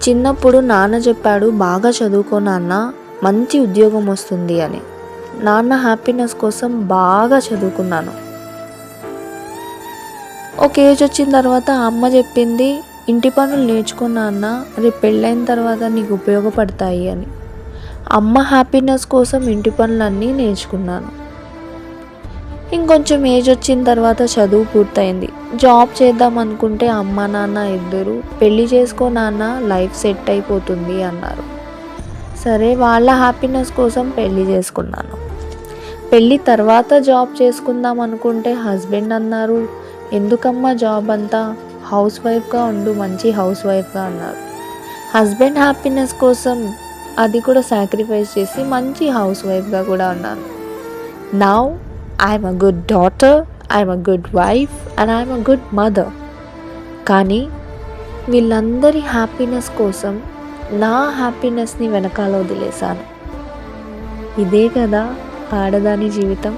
చిన్నప్పుడు నాన్న చెప్పాడు, బాగా చదువుకో నాన్న, మంచి ఉద్యోగం వస్తుంది అని. నాన్న హ్యాపీనెస్ కోసం బాగా చదువుకున్నాను. ఒక ఏజ్ వచ్చిన తర్వాత అమ్మ చెప్పింది, ఇంటి పనులు నేర్చుకో నాన్న, రేపు పెళ్ళైన తర్వాత నీకు ఉపయోగపడతాయి అని. అమ్మ హ్యాపీనెస్ కోసం ఇంటి పనులన్నీ నేర్చుకున్నాను. ఇంకొంచెం ఏజ్ వచ్చిన తర్వాత చదువు పూర్తయింది. జాబ్ చేద్దాం అనుకుంటే అమ్మ నాన్న ఇద్దరు పెళ్ళి చేసుకో నాన్న, లైఫ్ సెట్ అయిపోతుంది అన్నారు. సరే, వాళ్ళ హ్యాపీనెస్ కోసం పెళ్ళి చేసుకున్నాను. పెళ్ళి తర్వాత జాబ్ చేసుకుందాం అనుకుంటే హస్బెండ్ అన్నారు, ఎందుకమ్మా జాబ్ అంతా, హౌస్ వైఫ్గా ఉండు, మంచి హౌస్ వైఫ్గా అన్నారు. హస్బెండ్ హ్యాపీనెస్ కోసం అది కూడా సాక్రిఫైస్ చేసి మంచి హౌస్ వైఫ్గా కూడా ఉన్నాను. Now I'm a good daughter, I'm a good wife and I'm a good mother. కానీ వీళ్ళందరి హ్యాపీనెస్ కోసం నా హ్యాపీనెస్ని వెనకాల వదిలేశాను. ఇదే కదా ఆడదాని జీవితం.